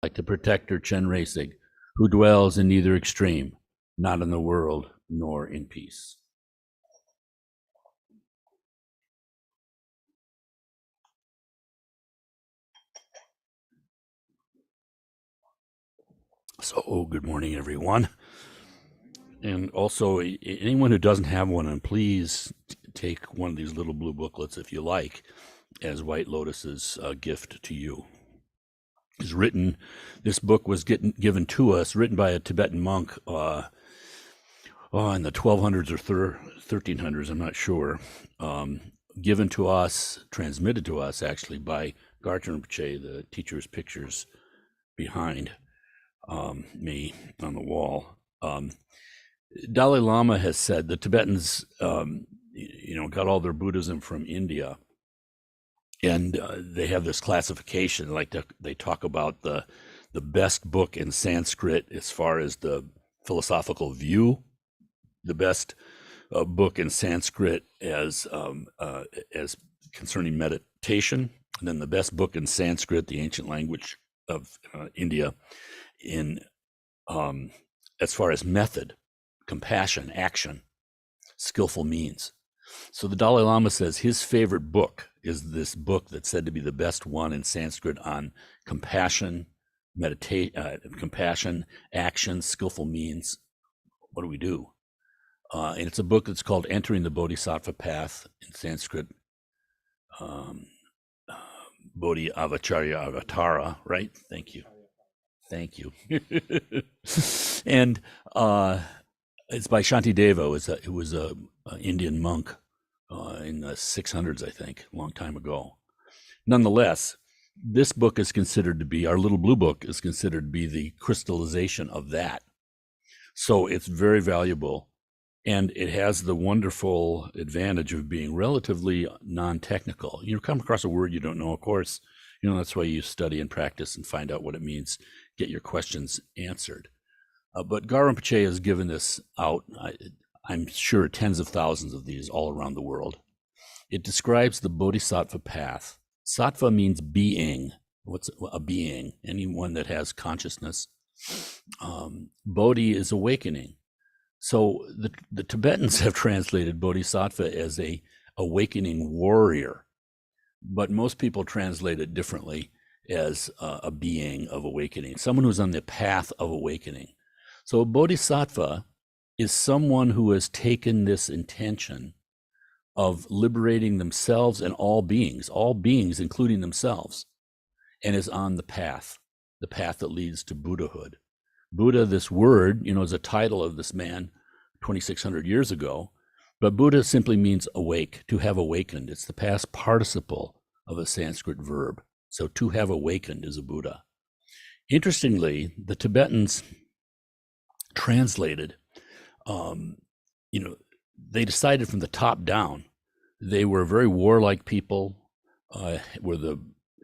like the protector Chenrezig, who dwells in neither extreme, not in the world nor in peace. So, good morning, everyone. And also, anyone who doesn't have one, and please take one of these little blue booklets if you like, as White Lotus's gift to you. Is written. This book was given to us, written by a Tibetan monk in the 1200s or 1300s, I'm not sure. Given to us, transmitted to us actually by Garchen Rinpoche, the teacher's pictures behind me on the wall. Dalai Lama has said the Tibetans, got all their Buddhism from India, and they have this classification. Like they talk about the best book in Sanskrit as far as the philosophical view, the best book in Sanskrit as concerning meditation, and then the best book in Sanskrit, the ancient language of India, in as far as method, compassion, action, skillful means. So the Dalai Lama says his favorite book is this book that's said to be the best one in Sanskrit on compassion, compassion, action, skillful means. What do we do? And it's a book that's called Entering the Bodhisattva Path, in Sanskrit, Bodhi Avacharya Avatara, right? Thank you. Thank you. And it's by Shantideva, who was a Indian monk in the 600s, I think, a long time ago. Nonetheless, this book is considered to be, our little blue book is considered to be the crystallization of that. So it's very valuable, and it has the wonderful advantage of being relatively non-technical. You come across a word you don't know, of course, that's why you study and practice and find out what it means, get your questions answered. But Gar Rinpoche has given this out, I'm sure tens of thousands of these all around the world. It describes the Bodhisattva path. Sattva means being. What's a being? Anyone that has consciousness. Bodhi is awakening. So the Tibetans have translated Bodhisattva as a awakening warrior, but most people translate it differently, as a being of awakening, someone who's on the path of awakening. So a bodhisattva is someone who has taken this intention of liberating themselves and all beings including themselves, and is on the path that leads to Buddhahood. Buddha, this word, is a title of this man 2,600 years ago, but Buddha simply means awake, to have awakened. It's the past participle of a Sanskrit verb. So to have awakened is a Buddha. Interestingly, the Tibetans translated, they decided from the top down. They were a very warlike people, were the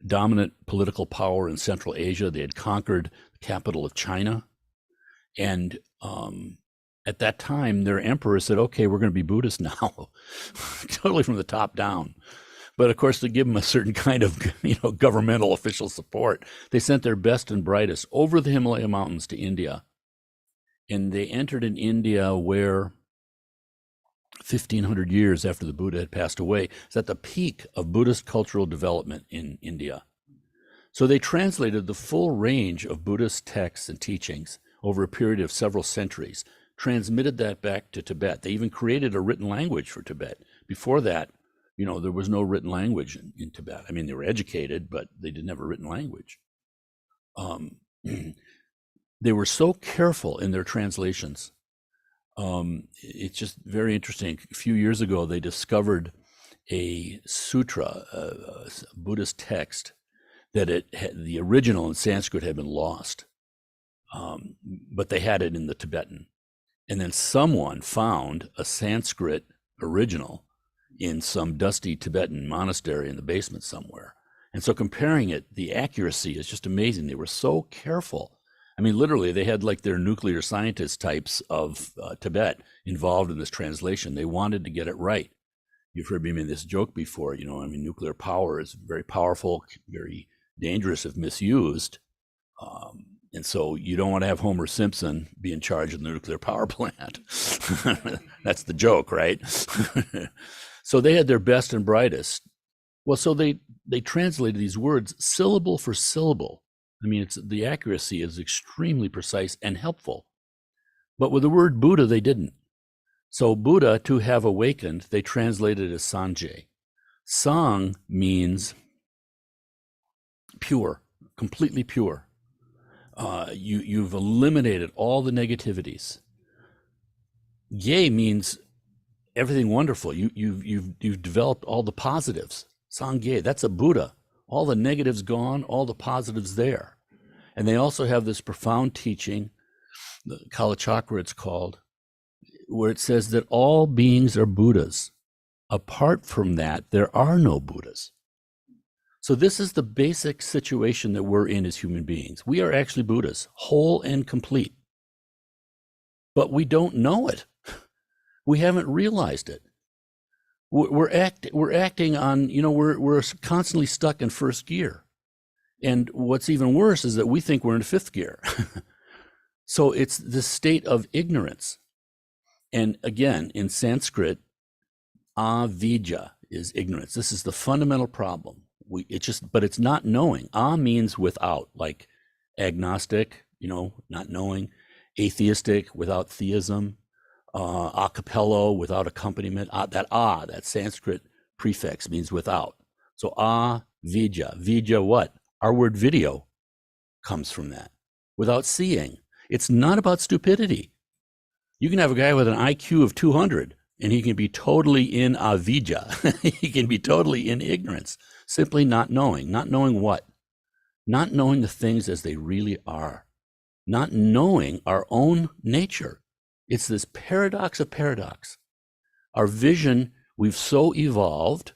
dominant political power in Central Asia. They had conquered the capital of China. And at that time, their emperor said, okay, we're going to be Buddhists now, totally from the top down. But of course, to give them a certain kind of, governmental official support, they sent their best and brightest over the Himalaya mountains to India. And they entered in India where 1,500 years after the Buddha had passed away, is at the peak of Buddhist cultural development in India. So they translated the full range of Buddhist texts and teachings over a period of several centuries, transmitted that back to Tibet. They even created a written language for Tibet. Before that, there was no written language in Tibet. I mean, they were educated, but they didn't have a written language. They were so careful in their translations. It's just very interesting. A few years ago, they discovered a sutra, a Buddhist text, that the original in Sanskrit had been lost, but they had it in the Tibetan. And then someone found a Sanskrit original in some dusty Tibetan monastery in the basement somewhere. And so comparing it, the accuracy is just amazing. They were so careful. I mean, literally, they had like their nuclear scientist types of Tibet involved in this translation. They wanted to get it right. You've heard me make this joke before, nuclear power is very powerful, very dangerous if misused. And so you don't want to have Homer Simpson be in charge of the nuclear power plant. That's the joke, right? So they had their best and brightest. Well, so they translated these words syllable for syllable. I mean, the accuracy is extremely precise and helpful. But with the word Buddha, they didn't. So Buddha, to have awakened, they translated as Sanjay. Sang means pure, completely pure. You've eliminated all the negativities. Ye means everything wonderful. You've developed all the positives. Sangye, that's a Buddha. All the negatives gone, all the positives there. And they also have this profound teaching, the Kalachakra it's called, where it says that all beings are Buddhas. Apart from that, there are no Buddhas. So this is the basic situation that we're in as human beings. We are actually Buddhas, whole and complete. But we don't know it. We haven't realized it. We're acting on, we're constantly stuck in first gear. And what's even worse is that we think we're in fifth gear. So it's this state of ignorance. And again, in Sanskrit, avidya is ignorance. This is the fundamental problem. But it's not knowing. Means without, like agnostic, not knowing, atheistic, without theism, a cappello, without accompaniment. That Sanskrit prefix means without. So vidya. Vidya what? Our word video comes from that. Without seeing. It's not about stupidity. You can have a guy with an IQ of 200 and he can be totally in avidya. He can be totally in ignorance. Simply not knowing. Not knowing what? Not knowing the things as they really are. Not knowing our own nature. It's this paradox of paradox. Our vision, we've so evolved,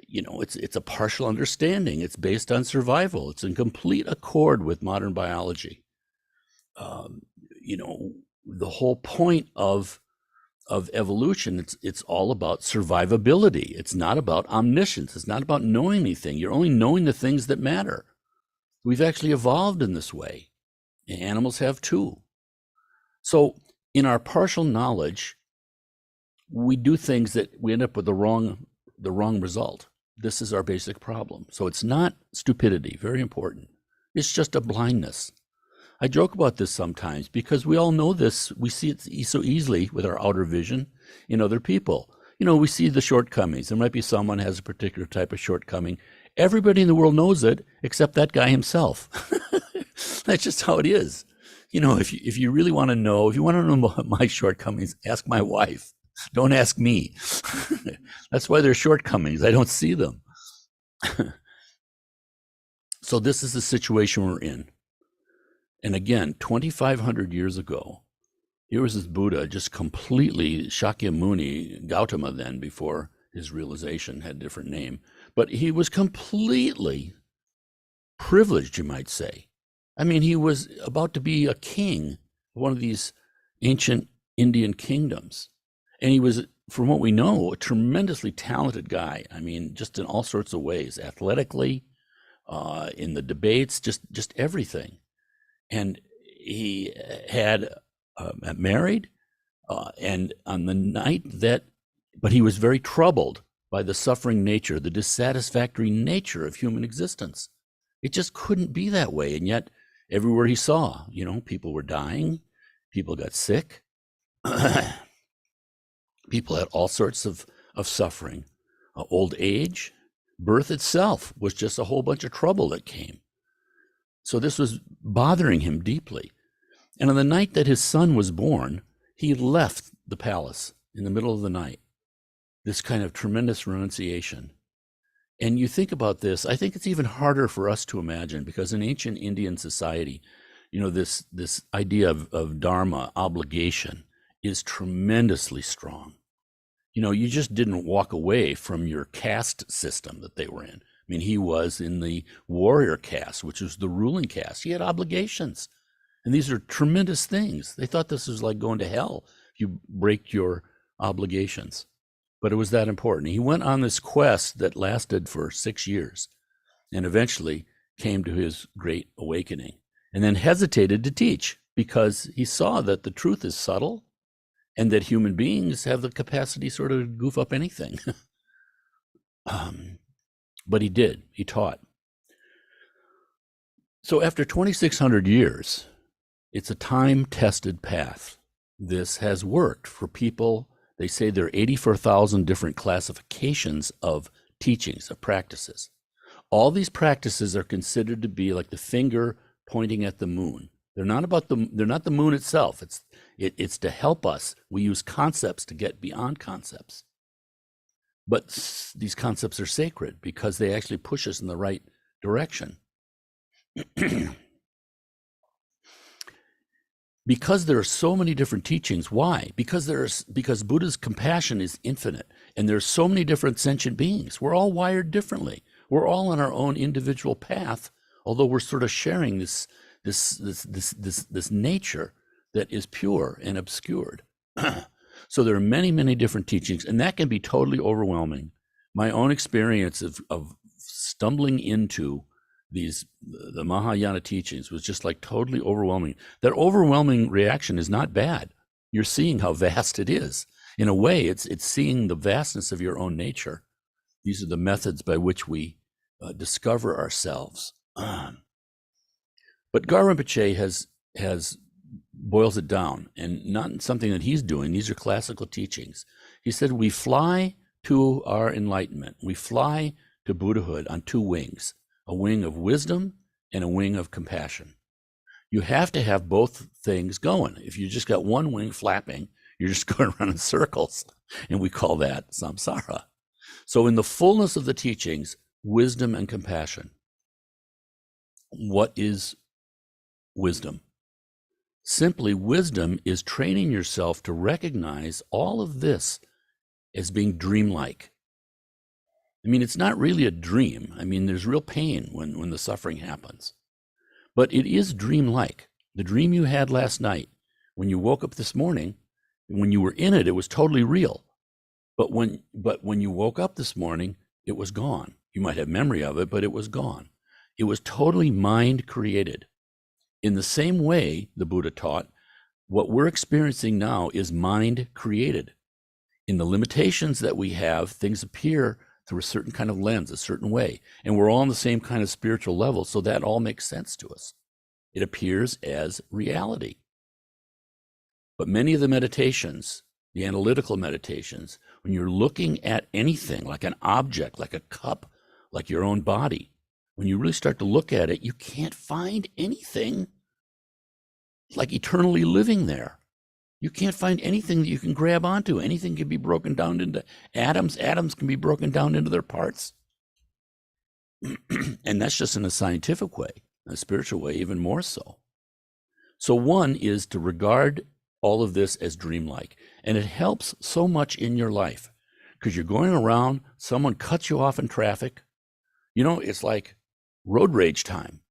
it's a partial understanding. It's based on survival. It's in complete accord with modern biology. The whole point of evolution, it's all about survivability. It's not about omniscience. It's not about knowing anything. You're only knowing the things that matter. We've actually evolved in this way. Animals have too. So in our partial knowledge, we do things that we end up with the wrong result. This is our basic problem. So it's not stupidity, very important. It's just a blindness. I joke about this sometimes because we all know this. We see it so easily with our outer vision in other people. We see the shortcomings. There might be someone has a particular type of shortcoming. Everybody in the world knows it except that guy himself. That's just how it is. If you really want to know, if you want to know my shortcomings, ask my wife. Don't ask me. That's why there's shortcomings. I don't see them. So this is the situation we're in. And again, 2,500 years ago, here was this Buddha just completely, Shakyamuni, Gautama then, before his realization had a different name, but he was completely privileged, you might say. I mean, he was about to be a king of one of these ancient Indian kingdoms. And he was, from what we know, a tremendously talented guy. I mean, just in all sorts of ways, athletically, in the debates, just everything. And he had married, and on the night but he was very troubled by the suffering nature, the dissatisfactory nature of human existence. It just couldn't be that way. And yet, everywhere he saw, people were dying, people got sick, people had all sorts of suffering, old age, birth itself was just a whole bunch of trouble that came. So this was bothering him deeply. And on the night that his son was born, he left the palace in the middle of the night. This kind of tremendous renunciation. And you think about this, I think it's even harder for us to imagine, because in ancient Indian society, this idea of dharma, obligation, is tremendously strong. You just didn't walk away from your caste system that they were in. I mean, he was in the warrior caste, which was the ruling caste. He had obligations. And these are tremendous things. They thought this was like going to hell if you break your obligations. But it was that important. He went on this quest that lasted for 6 years. And eventually came to his great awakening, and then hesitated to teach because he saw that the truth is subtle and that human beings have the capacity sort of to goof up anything. But he did. He taught. So after 2,600 years, it's a time-tested path. This has worked for people. They say there are 84,000 different classifications of teachings, of practices. All these practices are considered to be like the finger pointing at the moon. They're not the moon itself. It's to help us. We use concepts to get beyond concepts. But these concepts are sacred because they actually push us in the right direction. Because there are so many different teachings. Why? Because Buddha's compassion is infinite, and there's so many different sentient beings. We're all wired differently. We're all on our own individual path, although we're sort of sharing this nature that is pure and obscured. So there are many, many different teachings, and that can be totally overwhelming. My own experience of stumbling into the Mahayana teachings was just like totally overwhelming. That overwhelming reaction is not bad. You're seeing how vast it is. In a way, it's seeing the vastness of your own nature. These are the methods by which we discover ourselves. But Gar Rinpoche has boils it down, and not something that he's doing. These are classical teachings. He said, we fly to our enlightenment. We fly to Buddhahood on two wings, a wing of wisdom and a wing of compassion. You have to have both things going. If you just got one wing flapping, you're just going around in circles, and we call that samsara. So in the fullness of the teachings, wisdom and compassion. What is wisdom? Simply, wisdom is training yourself to recognize all of this as being dreamlike. I mean, it's not really a dream. I mean, there's real pain when the suffering happens. But it is dreamlike. The dream you had last night, when you woke up this morning, when you were in it, it was totally real. But when you woke up this morning, it was gone. You might have memory of it, but it was gone. It was totally mind created. In the same way, the Buddha taught, what we're experiencing now is mind created. In the limitations that we have, things appear through a certain kind of lens, a certain way, and we're all on the same kind of spiritual level, so that all makes sense to us. It appears as reality. But many of the meditations, the analytical meditations, when you're looking at anything, like an object, like a cup, like your own body, when you really start to look at it, you can't find anything like eternally living there. You can't find anything that you can grab onto. Anything can be broken down into atoms. Atoms can be broken down into their parts. And that's just in a scientific way. In a spiritual way, even more so. So one is to regard all of this as dreamlike. And it helps so much in your life because you're going around, someone cuts you off in traffic. You know, it's like road rage time.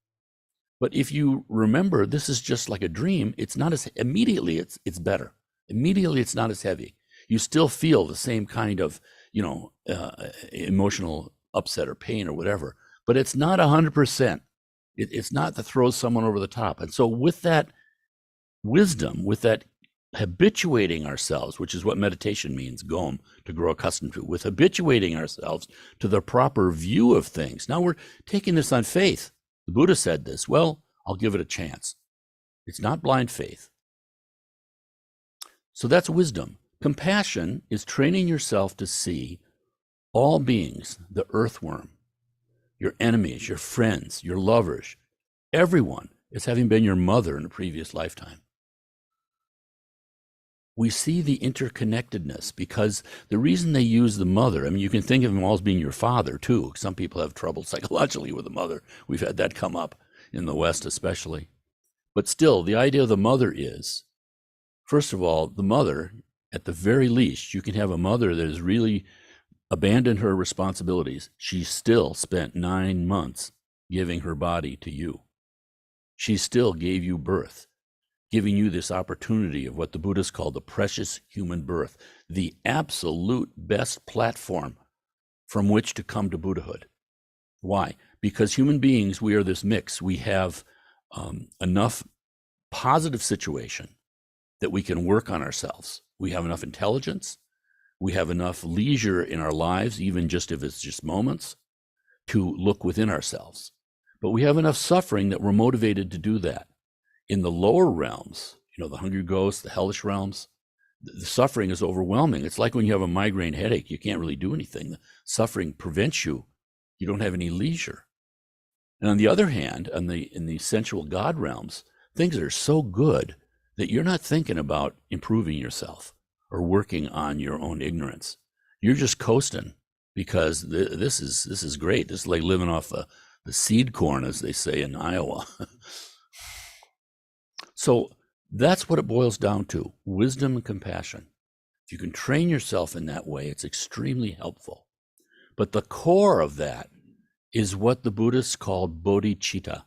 But if you remember, this is just like a dream. It's not as immediately. It's better. Immediately, it's not as heavy. You still feel the same kind of, emotional upset or pain or whatever. But it's not 100%. It's not to throw someone over the top. And so, with that wisdom, with that habituating ourselves, which is what meditation means, gom, to grow accustomed to, with habituating ourselves to the proper view of things. Now we're taking this on faith. The Buddha said this. Well, I'll give it a chance. It's not blind faith. So that's wisdom. Compassion is training yourself to see all beings, the earthworm, your enemies, your friends, your lovers, everyone as having been your mother in a previous lifetime. We see the interconnectedness because the reason they use the mother, I mean, you can think of them all as being your father too. Some people have trouble psychologically with the mother. We've had that come up in the West especially. But still, the idea of the mother is, first of all, the mother, at the very least, you can have a mother that has really abandoned her responsibilities. She still spent 9 months giving her body to you. She still gave you birth, giving you this opportunity of what the Buddhists call the precious human birth, the absolute best platform from which to come to Buddhahood. Why? because human beings, we are this mix. We have enough positive situation that we can work on ourselves. We have enough intelligence. We have enough leisure in our lives, even just if it's just moments, to look within ourselves. But we have enough suffering that we're motivated to do that. In the lower realms, the hungry ghosts, the hellish realms, the suffering is overwhelming. It's like when you have a migraine headache, you can't really do anything. The suffering prevents you. You don't have any leisure. And on the other hand, in the sensual God realms, things are so good that you're not thinking about improving yourself or working on your own ignorance. You're just coasting because this is great. This is like living off the seed corn, as they say in Iowa. So that's what it boils down to: wisdom and compassion. If you can train yourself in that way, it's extremely helpful. But the core of that is what the Buddhists called bodhicitta.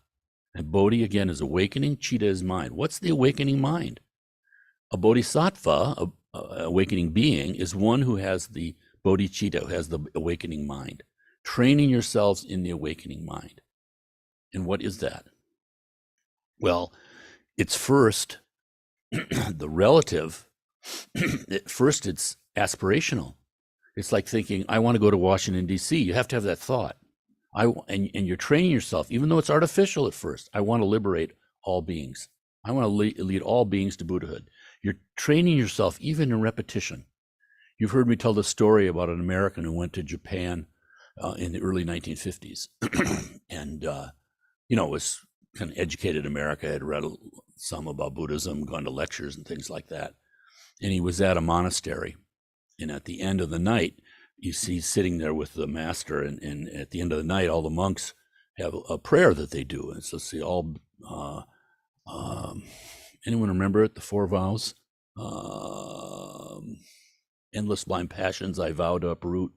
And bodhi, again, is awakening. Citta is mind. What's the awakening mind? A bodhisattva, a awakening being, is one who has the bodhicitta, who has the awakening mind. Training yourselves in the awakening mind. And what is that? Well, it's first the relative. First, it's aspirational. It's like thinking, I want to go to Washington, D.C. You have to have that thought. And you're training yourself, even though it's artificial at first. I want to liberate all beings. I want to lead all beings to Buddhahood. You're training yourself even in repetition. You've heard me tell the story about an American who went to Japan in the early 1950s. And, was kind of educated America, had read some about Buddhism, gone to lectures and things like that. And he was at a monastery. And at the end of the night, you see sitting there with the master, and at the end of the night, all the monks have a prayer that they do. And so see all, anyone remember it? The 4 vows? Endless blind passions I vow to uproot.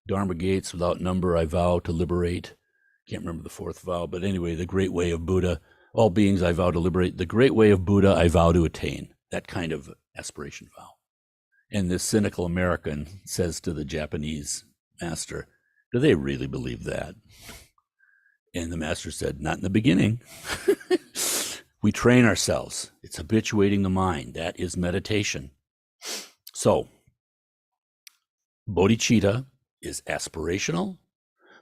Dharma gates without number I vow to liberate. Can't remember the 4th vow, but anyway, the great way of Buddha. All beings I vow to liberate. The great way of Buddha I vow to attain. That kind of aspiration vow. And this cynical American says to the Japanese master, do they really believe that? And the master said, not in the beginning. We train ourselves. It's habituating the mind. That is meditation. So, bodhicitta is aspirational,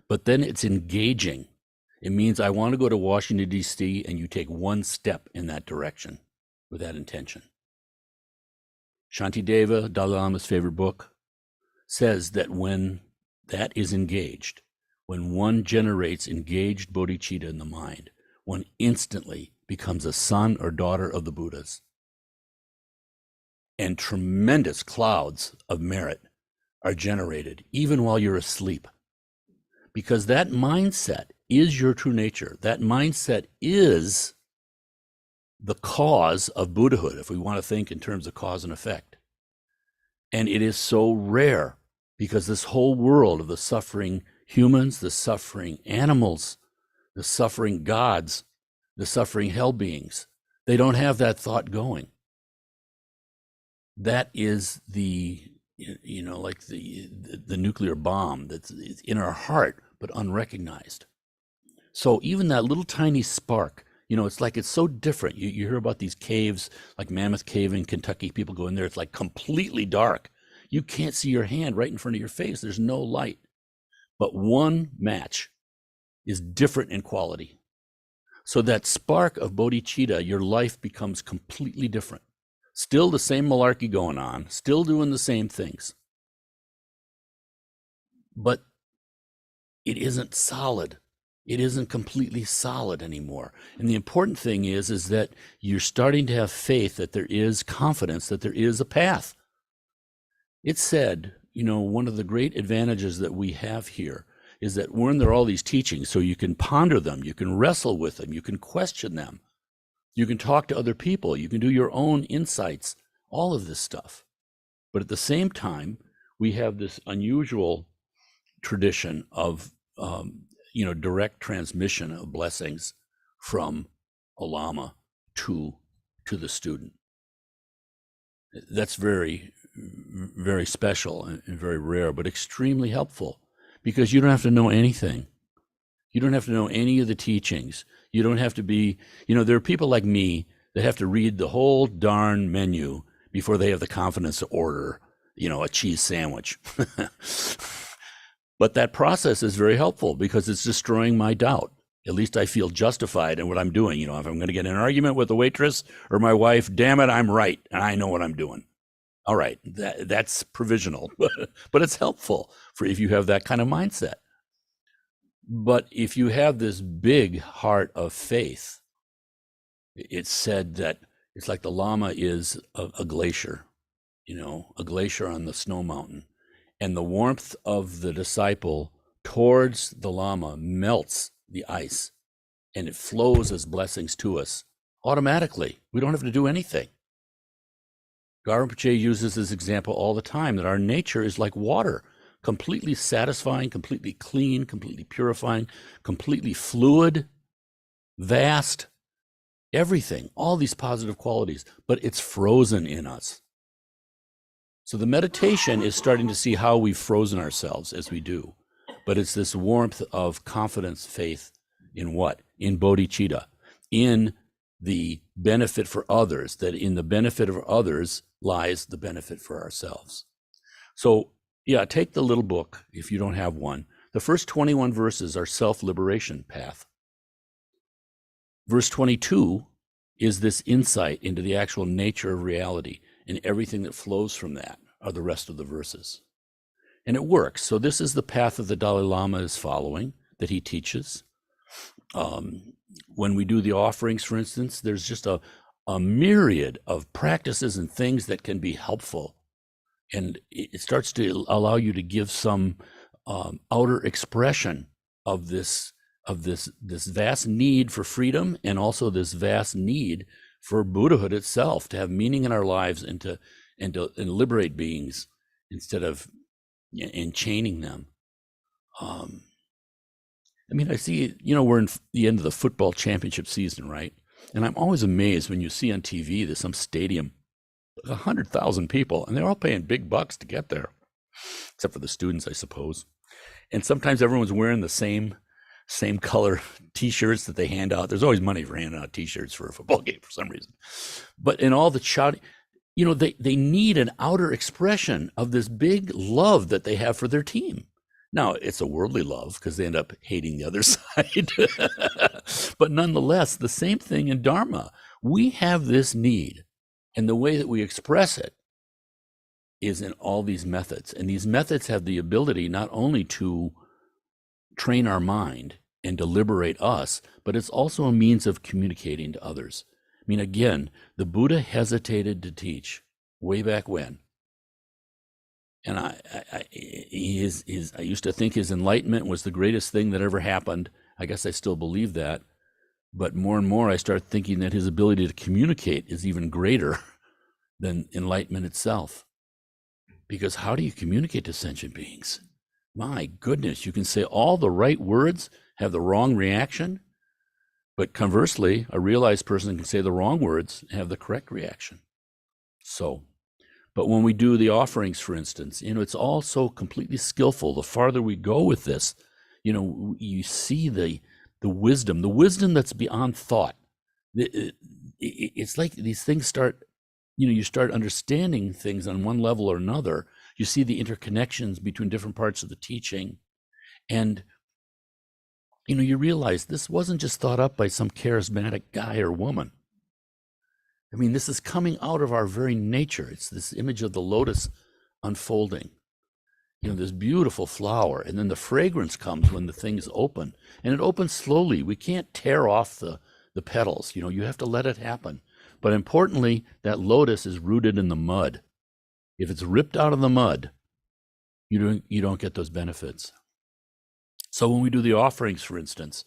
but then it's engaging. It means I want to go to Washington, D.C., and you take one step in that direction with that intention. Shantideva, Dalai Lama's favorite book, says that when that is engaged, when one generates engaged bodhicitta in the mind, one instantly becomes a son or daughter of the Buddhas. And tremendous clouds of merit are generated even while you're asleep. Because that mindset is your true nature. That mindset is the cause of Buddhahood, if we want to think in terms of cause and effect. And it is so rare because this whole world of the suffering humans, the suffering animals, the suffering gods, the suffering hell beings, they don't have that thought going. That is like the nuclear bomb that's in our heart, but unrecognized. So even that little tiny spark, it's like it's so different. You hear about these caves, like Mammoth Cave in Kentucky. People go in there, it's like completely dark. You can't see your hand right in front of your face. There's no light. But one match is different in quality. So that spark of bodhicitta, your life becomes completely different. Still the same malarkey going on, still doing the same things. But it isn't solid. It isn't completely solid anymore. And the important thing is that you're starting to have faith that there is confidence, that there is a path. It's said, one of the great advantages that we have here is that when there are all these teachings, so you can ponder them, you can wrestle with them, you can question them, you can talk to other people, you can do your own insights, all of this stuff. But at the same time, we have this unusual tradition of direct transmission of blessings from a lama to the student. That's very, very special and very rare, but extremely helpful because you don't have to know anything. You don't have to know any of the teachings. You don't have to be, there are people like me that have to read the whole darn menu before they have the confidence to order, a cheese sandwich. But that process is very helpful because it's destroying my doubt. At least I feel justified in what I'm doing. If I'm going to get in an argument with the waitress or my wife, damn it, I'm right and I know what I'm doing. All right, that's provisional, but it's helpful for if you have that kind of mindset. But if you have this big heart of faith, it's said that it's like the Lama is a glacier, a glacier on the snow mountain. And the warmth of the disciple towards the Lama melts the ice, and it flows as blessings to us automatically. We don't have to do anything. Garam Rinpoche uses this example all the time, that our nature is like water, completely satisfying, completely clean, completely purifying, completely fluid, vast, everything, all these positive qualities, but it's frozen in us. So the meditation is starting to see how we've frozen ourselves as we do. But it's this warmth of confidence, faith in what? In bodhicitta, in the benefit for others, that in the benefit of others lies the benefit for ourselves. So, take the little book if you don't have one. The first 21 verses are self-liberation path. Verse 22 is this insight into the actual nature of reality, and everything that flows from that are the rest of the verses. And it works. So this is the path that the Dalai Lama is following, that he teaches. When we do the offerings, for instance, there's just a myriad of practices and things that can be helpful. And it starts to allow you to give some outer expression of this vast need for freedom, and also this vast need for Buddhahood itself, to have meaning in our lives and to liberate beings instead of enchaining them. I see, we're in the end of the football championship season, right? And I'm always amazed when you see on TV there's some stadium, 100,000 people, and they're all paying big bucks to get there, except for the students, I suppose. And sometimes everyone's wearing the same color T-shirts that they hand out. There's always money for handing out T-shirts for a football game for some reason. But in all the shouting, they need an outer expression of this big love that they have for their team. Now, it's a worldly love because they end up hating the other side. But nonetheless, the same thing in Dharma. We have this need, and the way that we express it is in all these methods. And these methods have the ability not only to train our mind and to liberate us, but it's also a means of communicating to others. Again, the Buddha hesitated to teach way back when. And I used to think his enlightenment was the greatest thing that ever happened. I guess I still believe that. But more and more I start thinking that his ability to communicate is even greater than enlightenment itself. Because how do you communicate to sentient beings? My goodness, you can say all the right words, have the wrong reaction. But conversely, a realized person can say the wrong words and have the correct reaction. But when we do the offerings, for instance, it's all so completely skillful. The farther we go with this, you see the wisdom that's beyond thought. It's like these things start, you start understanding things on one level or another. You see the interconnections between different parts of the teaching. And you realize this wasn't just thought up by some charismatic guy or woman. This is coming out of our very nature. It's this image of the lotus unfolding. This beautiful flower, and then the fragrance comes when the thing's open, and it opens slowly. We can't tear off the petals. You have to let it happen. But importantly, that lotus is rooted in the mud. If it's ripped out of the mud, you don't get those benefits. So when we do the offerings, for instance,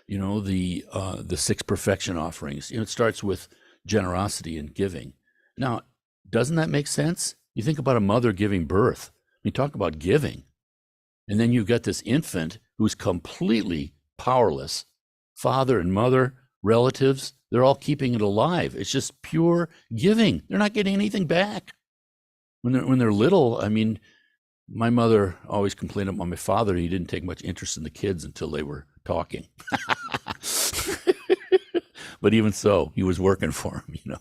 the 6 perfection offerings, it starts with generosity and giving. Now, doesn't that make sense? You think about a mother giving birth. Talk about giving. And then you've got this infant who's completely powerless. Father and mother, relatives, they're all keeping it alive. It's just pure giving. They're not getting anything back. When they're little, My mother always complained about my father. He didn't take much interest in the kids until they were talking. But even so, he was working for him.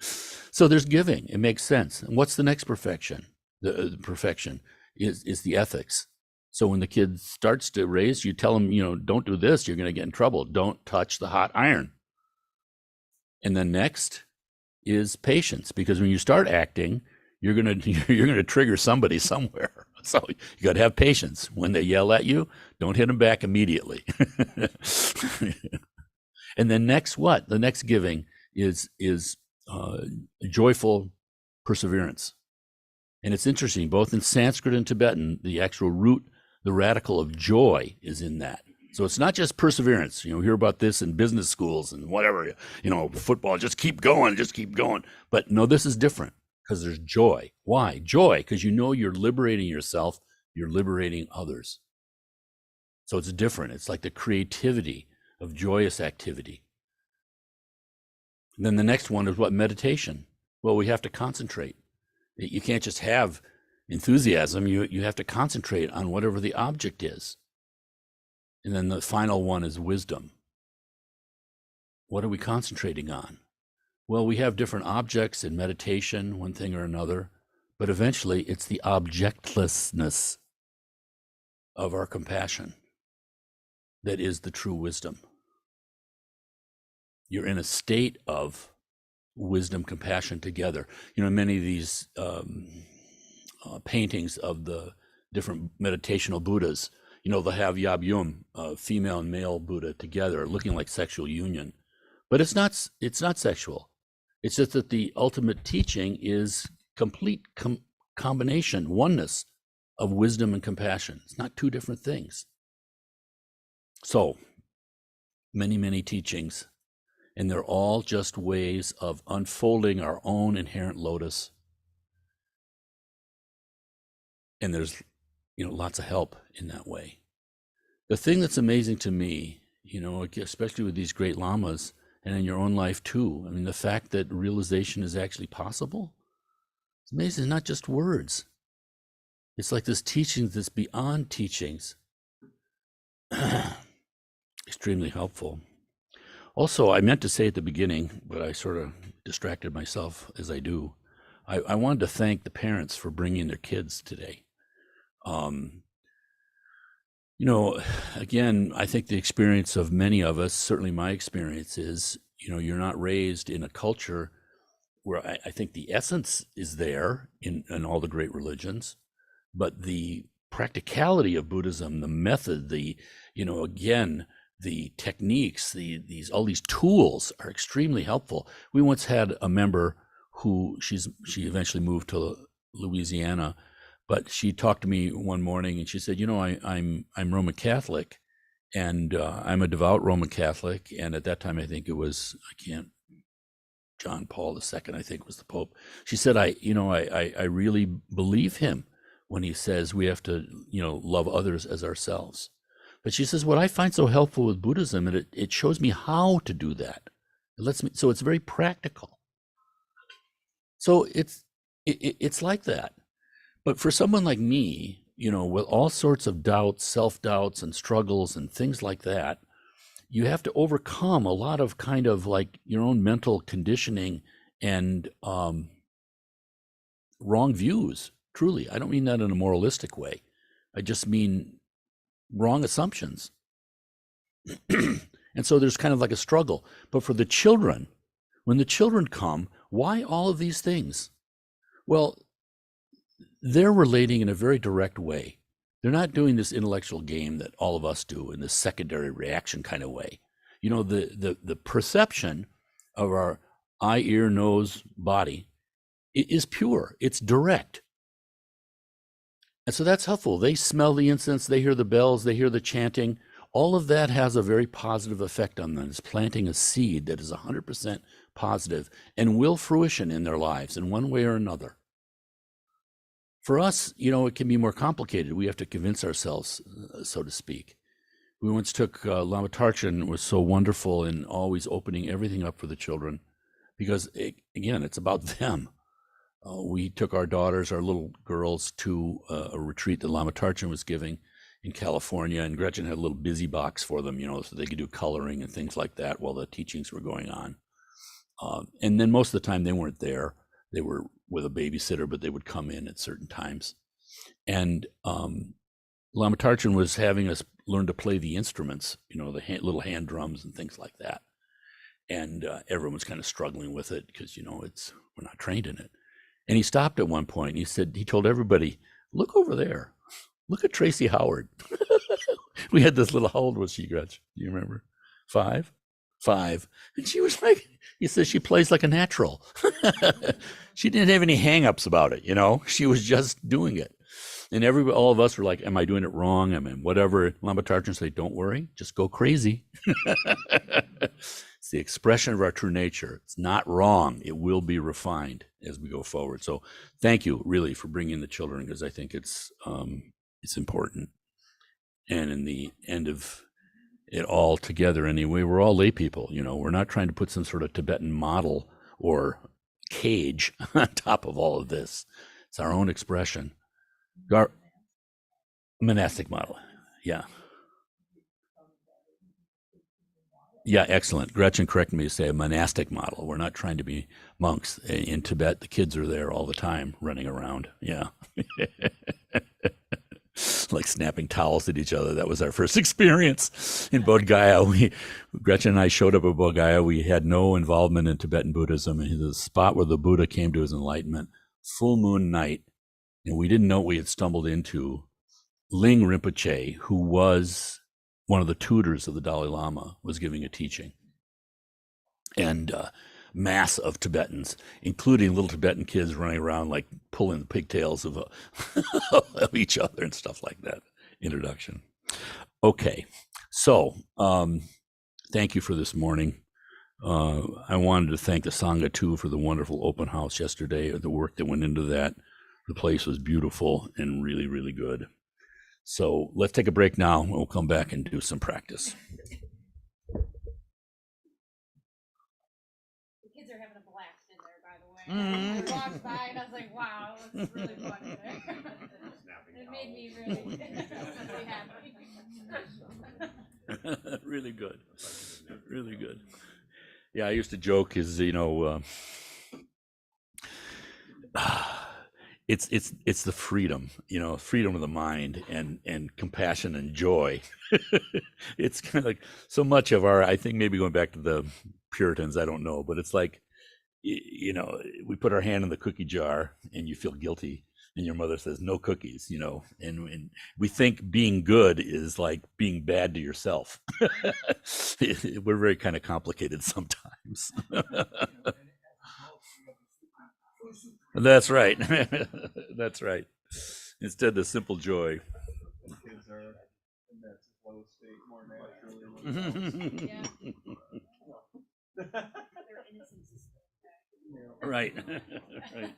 So there's giving. It makes sense. And what's the next perfection? The perfection is the ethics. So when the kid starts to raise, you tell them, don't do this. You're going to get in trouble. Don't touch the hot iron. And then next is patience, because when you start acting, you're going to trigger somebody somewhere. So you got to have patience. When they yell at you, don't hit them back immediately. And then next, what? The next giving is joyful perseverance. And it's interesting, both in Sanskrit and Tibetan, the actual root, the radical of joy is in that. So it's not just perseverance. You hear about this in business schools and whatever, football, just keep going. But no, this is different because there's joy. Why? Joy, because you're liberating yourself, you're liberating others. So it's different. It's like the creativity of joyous activity. And then the next one is what? Meditation. Well, we have to concentrate. You can't just have enthusiasm. You have to concentrate on whatever the object is. And then the final one is wisdom. What are we concentrating on? Well, we have different objects in meditation, one thing or another, but eventually it's the objectlessness of our compassion that is the true wisdom. You're in a state of wisdom, compassion together. Many of these paintings of the different meditational Buddhas, they'll have Yab Yum, female and male Buddha together, looking like sexual union. But it's not sexual. It's just that the ultimate teaching is complete combination, oneness of wisdom and compassion. It's not two different things. So, many, many teachings, and they're all just ways of unfolding our own inherent lotus. And there's, lots of help in that way. The thing that's amazing to me, especially with these great lamas and in your own life too, the fact that realization is actually possible, it's amazing. It's not just words. It's like this teaching that's beyond teachings. Extremely helpful. Also, I meant to say at the beginning, but I sort of distracted myself as I do. I wanted to thank the parents for bringing their kids today. Again, I think the experience of many of us, certainly my experience is, you're not raised in a culture where I think the essence is there in all the great religions, but the practicality of Buddhism, the method, again, the techniques, all these tools are extremely helpful. We once had a member who she eventually moved to Louisiana, but she talked to me one morning and she said, I'm Roman Catholic, and I'm a devout Roman Catholic. And at that time, I think it was, John Paul II, I think was the Pope. She said, I really believe him when he says we have to, love others as ourselves. But she says, what I find so helpful with Buddhism, and it shows me how to do that. So it's very practical. So it's like that. But for someone like me, with all sorts of doubts, self-doubts and struggles and things like that, you have to overcome a lot of kind of like your own mental conditioning and wrong views, truly. I don't mean that in a moralistic way. I just mean wrong assumptions. And so there's kind of like a struggle. But for the children, when the children come, why all of these things? Well, they're relating in a very direct way. They're not doing this intellectual game that all of us do in this secondary reaction kind of way. The perception of our eye, ear, nose, body is pure. It's direct. And so that's helpful. They smell the incense, they hear the bells, they hear the chanting. All of that has a very positive effect on them. It's planting a seed that is 100% positive and will fruition in their lives in one way or another. For us, it can be more complicated. We have to convince ourselves, so to speak. We once took Lama Tarchin was so wonderful in always opening everything up for the children because, again, it's about them. We took our daughters, our little girls, to a retreat that Lama Tarchin was giving in California, and Gretchen had a little busy box for them, so they could do coloring and things like that while the teachings were going on. And then most of the time they weren't there. They were with a babysitter, but they would come in at certain times. And Lama Tarchin was having us learn to play the instruments, the little hand drums and things like that. And everyone was kind of struggling with it because, we're not trained in it. And he stopped at one point and he told everybody, look over there. Look at Tracy Howard. We had this little, how old was she, Gretchen? Do you remember? 5? 5. And she was like, he says she plays like a natural. She didn't have any hang-ups about it, She was just doing it. And all of us were like, am I doing it wrong? I mean, whatever. Lama Tarchin said, don't worry, just go crazy. It's the expression of our true nature. It's not wrong. It will be refined as we go forward. So thank you really for bringing the children, because I think it's important. And in the end of it all together anyway, we're all lay people, we're not trying to put some sort of Tibetan model or cage on top of all of this. It's our own expression. Monastic model. Yeah. Yeah, excellent. Gretchen corrected me to say a monastic model. We're not trying to be monks. In Tibet, the kids are there all the time running around. Yeah. Like snapping towels at each other. That was our first experience in Bodh Gaya. Gretchen and I showed up at Bodh Gaya. We had no involvement in Tibetan Buddhism. And the spot where the Buddha came to his enlightenment, full moon night, and we didn't know what we had stumbled into. Ling Rinpoche, who was one of the tutors of the Dalai Lama, was giving a teaching. And mass of Tibetans, including little Tibetan kids running around like pulling the pigtails of each other and stuff like that. Introduction. Okay, so thank you for this morning. I wanted to thank the Sangha too for the wonderful open house yesterday, the work that went into that. The place was beautiful and really, really good. So let's take a break now, and we'll come back and do some practice. The kids are having a blast in there, by the way. I walked by and I was like, wow, it's really fun in there. It made me really happy. Really good. Really good. Yeah, I used to joke is, it's the freedom, freedom of the mind and compassion and joy. It's kind of like so much of I think maybe going back to the Puritans, I don't know, but it's like, we put our hand in the cookie jar and you feel guilty and your mother says no cookies, and we think being good is like being bad to yourself. We're very kind of complicated sometimes. That's right. That's right. Instead, the simple joy. Kids are in that flow state more naturally. Yeah. Their innocence is Right. Right.